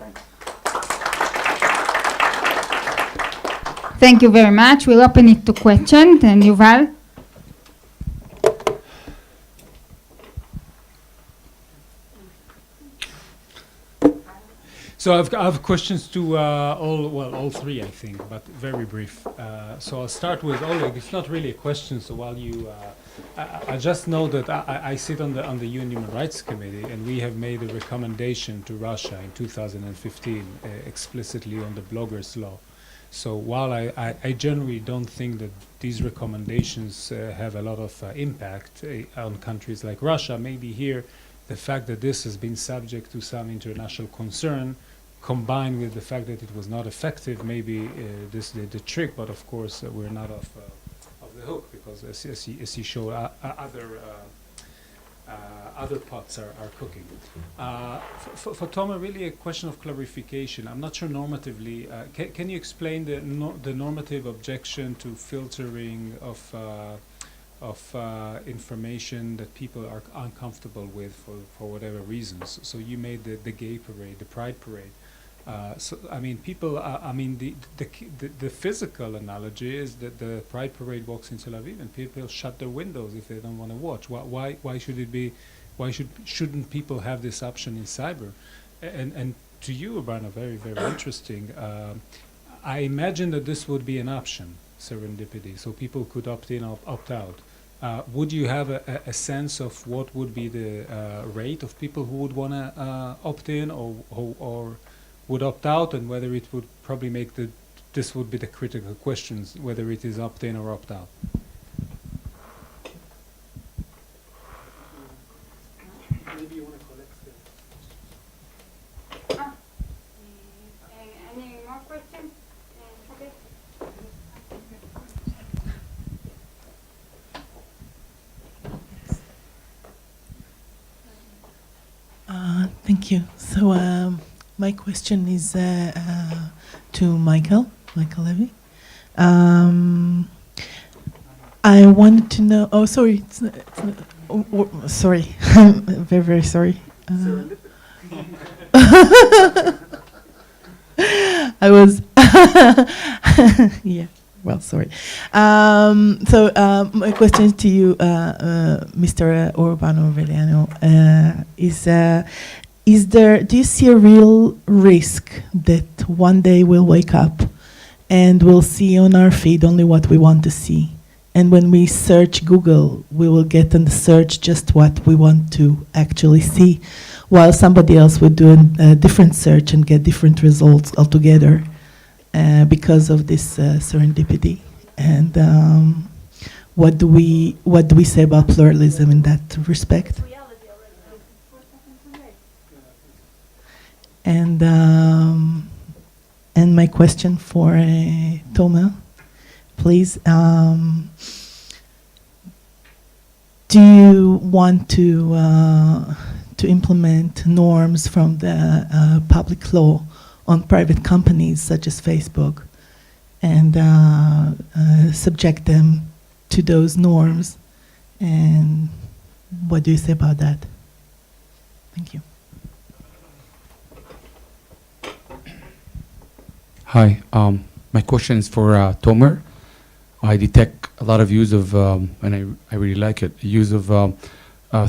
Thanks. Thank you very much. We'll open it to questions. And Yuval? So I have questions to all three, I think, but very brief. So I'll start with Oleg. It's not really a question. So while you, I just know that I sit on the UN Human Rights Committee, and we have made a recommendation to Russia in 2015 explicitly on the bloggers' law. So while I generally don't think that these recommendations have a lot of impact on countries like Russia, maybe here the fact that this has been subject to some international concern, combined with the fact that it was not effective, maybe this did the trick. But of course, we're not off the hook, because as you showed, other pots are cooking. For Tomer, really a question of clarification. I'm not sure normatively. Can you explain the normative objection to filtering of information that people are uncomfortable with for whatever reasons? So you made the gay parade, the pride parade. So I mean, people. I mean, the physical analogy is that the pride parade walks in Tel Aviv, and people shut their windows if they don't want to watch. Why should it be? Why shouldn't people have this option in cyber? And to you, Urbano, very interesting. I imagine that this would be an option, serendipity, so people could opt in or opt out. Would you have a sense of what would be the rate of people who would want to opt in or would opt out, and whether it would probably make this would be the critical questions, whether it is opt in or opt out? Maybe you want to collect Any more questions? Okay. Thank you. So my question is to Michal Lavi. I wanted to know. Oh, sorry. Sorry. I'm very sorry. I was. Yeah. Well, sorry. So my question to you, Mr. Urbano Veliano, is there? Do you see a real risk that one day we'll wake up and we'll see on our feed only what we want to see, and when we search Google, we will get in the search just what we want to actually see, while somebody else would do a different search and get different results altogether? Because of this serendipity, and what do we say about pluralism in that respect? And my question for Tomer, please: do you want to implement norms from the public law on private companies such as Facebook, and subject them to those norms? And what do you say about that? Thank you. Hi, my question is for Tomer. I detect a lot of use of, and I really like it, use of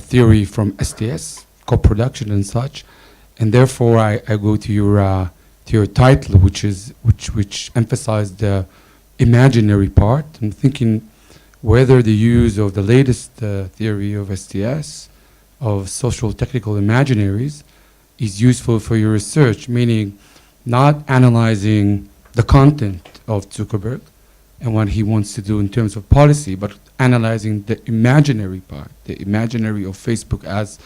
theory from STS, co-production and such, and therefore I go to your title, which emphasized the imaginary part. I'm thinking whether the use of the latest theory of STS, of social technical imaginaries, is useful for your research, meaning not analyzing the content of Zuckerberg and what he wants to do in terms of policy, but analyzing the imaginary part, the imaginary of Facebook as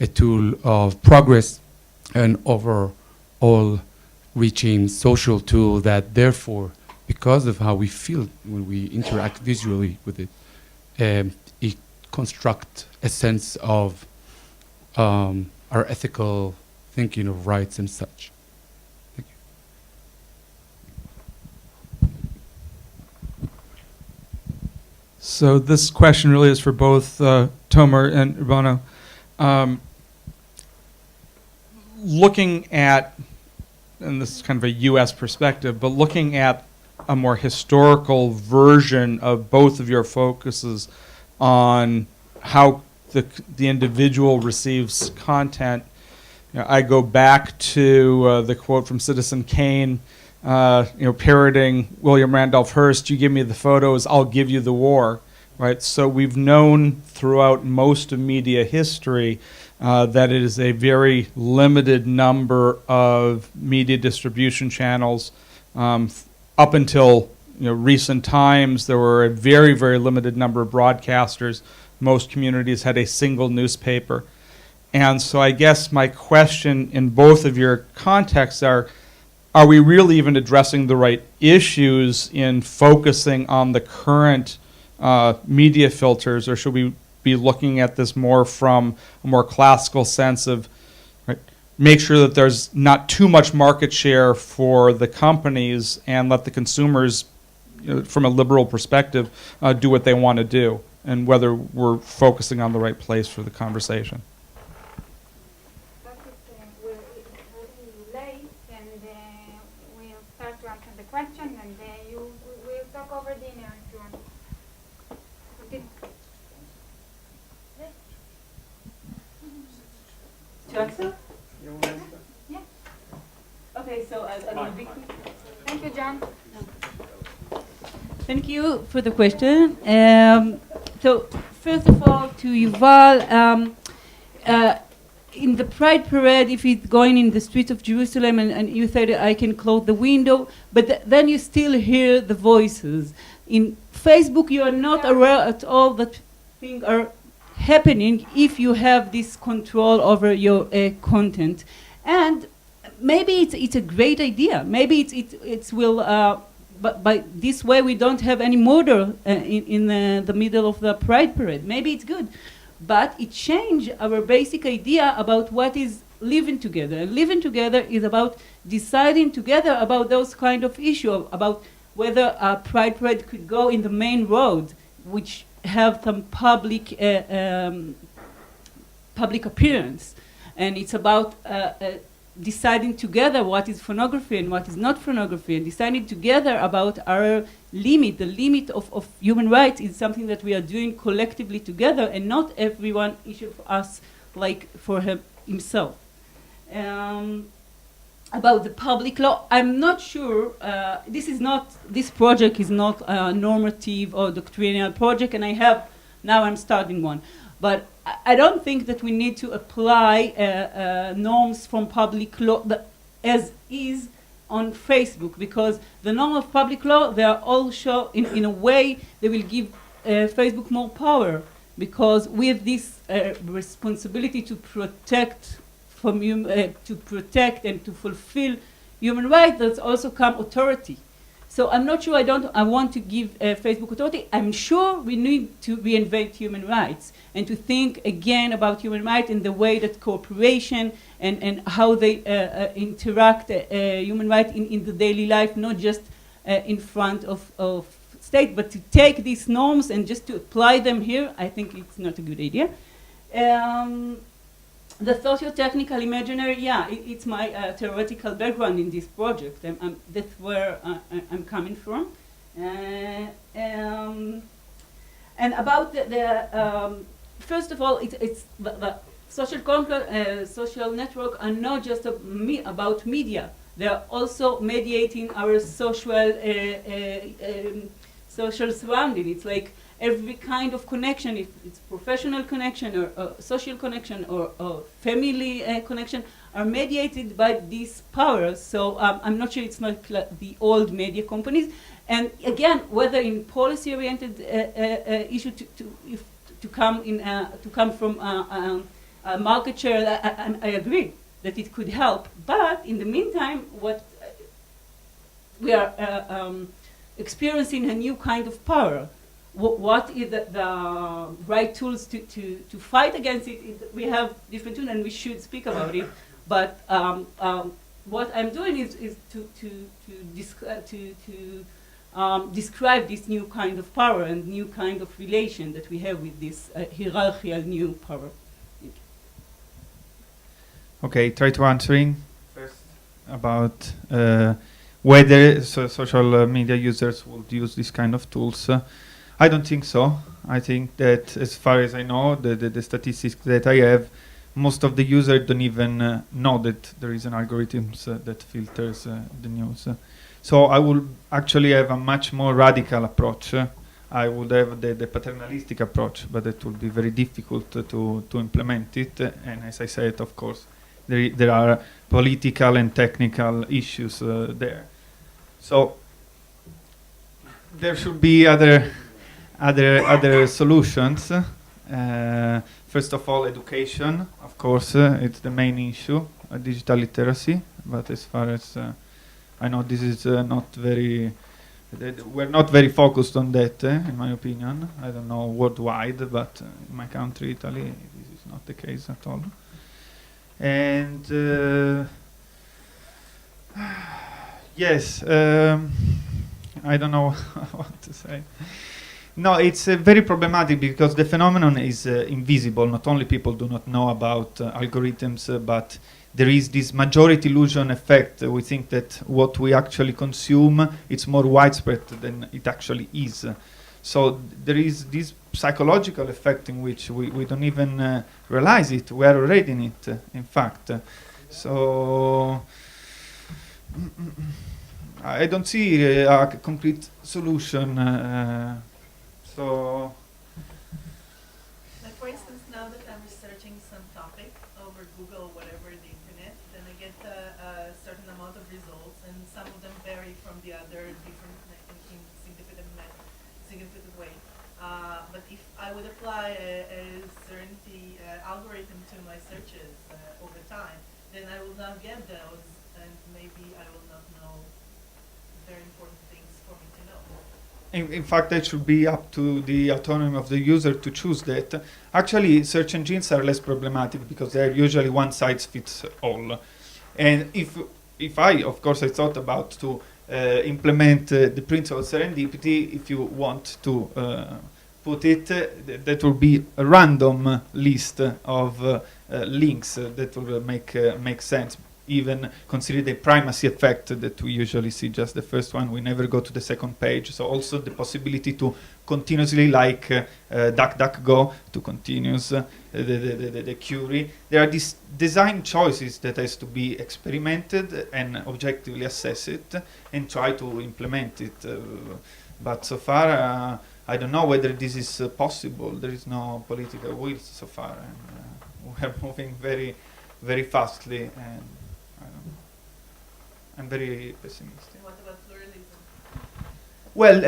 a tool of progress and overall reaching social tool that therefore, because of how we feel when we interact visually with it, it constructs a sense of our ethical thinking of rights and such. Thank you. So this question really is for both Tomer and Urbano. Looking at and this is kind of a U.S. perspective, but looking at a more historical version of both of your focuses on how the individual receives content. I go back to the quote from Citizen Kane, parroting William Randolph Hearst, "You give me the photos, I'll give you the war." Right? So we've known throughout most of media history that it is a very limited number of media distribution channels. Up until recent times, there were a very, very limited number of broadcasters. Most communities had a single newspaper. And so I guess my question in both of your contexts are we really even addressing the right issues in focusing on the current media filters, or should we be looking at this more from a more classical sense of make sure that there's not too much market share for the companies and let the consumers, from a liberal perspective, do what they want to do, and whether we're focusing on the right place for the conversation? We're already late, and we'll start to answer the question, and we'll talk over dinner if you want. Okay. To answer? Yeah. Okay, so I will be quick. Thank you, John. Thank you for the question. So first of all, to Yuval, in the Pride Parade, if it's going in the streets of Jerusalem and you said I can close the window, but then you still hear the voices. In Facebook, you are not aware at all that things are happening if you have this control over your content. And maybe it's a great idea. Maybe it will. But by this way, we don't have any murder in the middle of the Pride Parade. Maybe it's good. But it changed our basic idea about what is living together. And living together is about deciding together about those kind of issues, about whether a Pride Parade could go in the main road, which have some public appearance. And it's about deciding together what is pornography and what is not pornography, and deciding together about our limit. The limit of human rights is something that we are doing collectively together, and not everyone, each of us, like for himself. About the public law, I'm not sure. This project is not a normative or doctrinal project, and I'm starting one. But I don't think that we need to apply norms from public law as is on Facebook, because the norm of public law, they are all show in a way they will give Facebook more power, because with this responsibility to protect and to fulfill human rights, there's also come authority. So I'm not sure I want to give Facebook authority. I'm sure we need to reinvent human rights and to think again about human rights in the way that cooperation and how they interact human rights in the daily life, not just in front of state, but to take these norms and just to apply them here, I think it's not a good idea. The socio-technical imaginary, it's my theoretical background in this project. That's where I'm coming from. And about first of all, it's the social network are not just about media. They are also mediating our social surrounding. It's like every kind of connection, if it's professional connection or social connection or family connection, are mediated by these powers. So I'm not sure it's not the old media companies. And again, whether in policy-oriented issue to come from a market share, I agree that it could help. But in the meantime, what we are experiencing a new kind of power. What is the right tools to fight against it? We have different tools, and we should speak about it. But what I'm doing is to describe this new kind of power and new kind of relation that we have with this hierarchical new power. Okay, try to answering. First, about whether social media users would use this kind of tools. I don't think so. I think that, as far as I know, the statistics that I have, most of the users don't even know that there is an algorithm that filters the news. So I will actually have a much more radical approach. I would have the paternalistic approach, but it will be very difficult to implement it. And as I said, of course, there are political and technical issues there. So there should be other solutions. First of all, education. Of course, it's the main issue, digital literacy. But as far as I know, this is not very. We're not very focused on that, in my opinion. I don't know worldwide, but in my country, Italy, this is not the case at all. And yes, I don't know what to say. No, it's very problematic because the phenomenon is invisible. Not only people do not know about algorithms, but there is this majority illusion effect. We think that what we actually consume, it's more widespread than it actually is. So there is this psychological effect in which we don't even realize it. We are already in it, in fact. So I don't see a concrete solution. So, like for instance, now that I'm researching some topic over Google or whatever, the internet, then I get a certain amount of results, and some of them vary from the other, different in significant way. But if I would apply a Serenity algorithm to my searches over time, then I will not get those, and maybe I will not know very important things for me to know. in fact, that should be up to the autonomy of the user to choose that. Actually, search engines are less problematic because they are usually one size fits all. And if I, of course, I thought about to implement the principle of serendipity, if you want to put it, that will be a random list of links that will make sense. Even consider the primacy effect that we usually see, just the first one, we never go to the second page. So also the possibility to continuously, like DuckDuckGo, to continuous the query. There are these design choices that has to be experimented and objectively assessed and try to implement it. But so far, I don't know whether this is possible. There is no political will so far, and we are moving very, very fastly. And I'm very pessimistic. What about pluralism? Well,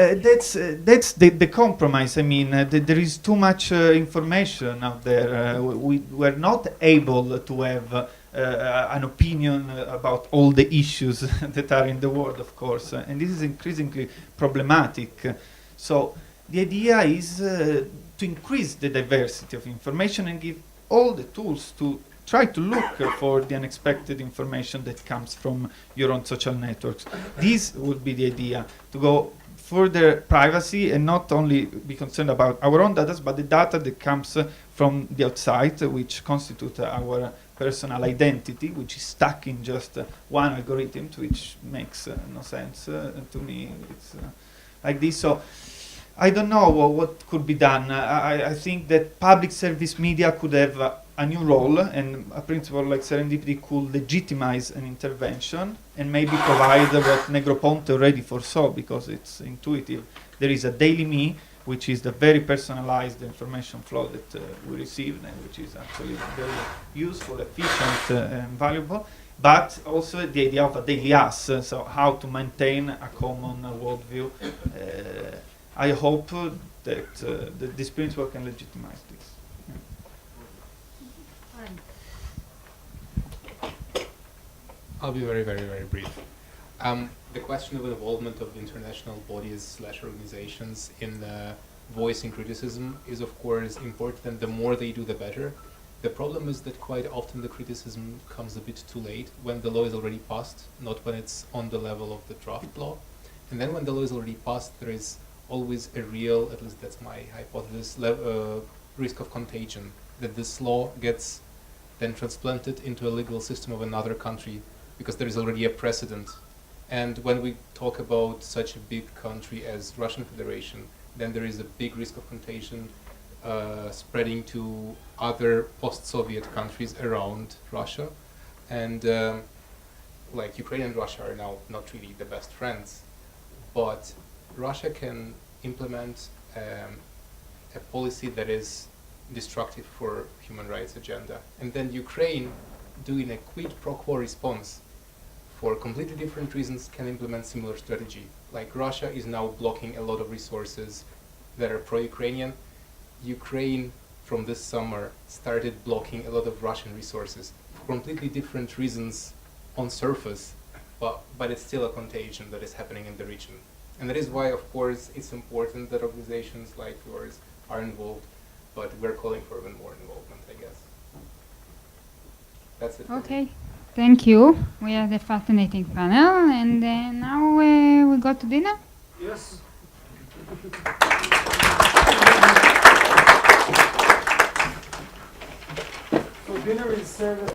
that's the compromise. I mean, there is too much information out there. We're not able to have an opinion about all the issues that are in the world, of course, and this is increasingly problematic. So the idea is to increase the diversity of information and give all the tools to try to look for the unexpected information that comes from your own social networks. This would be the idea, to go further privacy and not only be concerned about our own data, but the data that comes from the outside, which constitute our personal identity, which is stuck in just one algorithm, which makes no sense to me. It's like this. So I don't know what could be done. I think that public service media could have a new role, and a principle like serendipity could legitimize an intervention and maybe provide what Negroponte already foresaw, because it's intuitive. There is a daily me, which is the very personalized information flow that we receive, and which is actually very useful, efficient, and valuable, but also the idea of a daily us, so how to maintain a common worldview. I hope that this principle can legitimize this. I'll be very, very, very brief. The question of involvement of international bodies / organizations in voicing criticism is, of course, important, and the more they do, the better. The problem is that quite often the criticism comes a bit too late, when the law is already passed, not when it's on the level of the draft law. And then when the law is already passed, there is always a real, at least that's my hypothesis, risk of contagion, that this law gets then transplanted into a legal system of another country because there is already a precedent. And when we talk about such a big country as Russian Federation, then there is a big risk of contagion spreading to other post-Soviet countries around Russia. And like Ukraine and Russia are now not really the best friends, but Russia can implement a policy that is destructive for human rights agenda. And then Ukraine, doing a quid pro quo response for completely different reasons, can implement similar strategy. Like Russia is now blocking a lot of resources that are pro-Ukrainian. Ukraine, from this summer, started blocking a lot of Russian resources for completely different reasons on surface, but it's still a contagion that is happening in the region. And that is why, of course, it's important that organizations like yours are involved, but we're calling for even more involvement, I guess. That's it. Okay, thank you. We had a fascinating panel, and now we go to dinner. Yes. So dinner is served.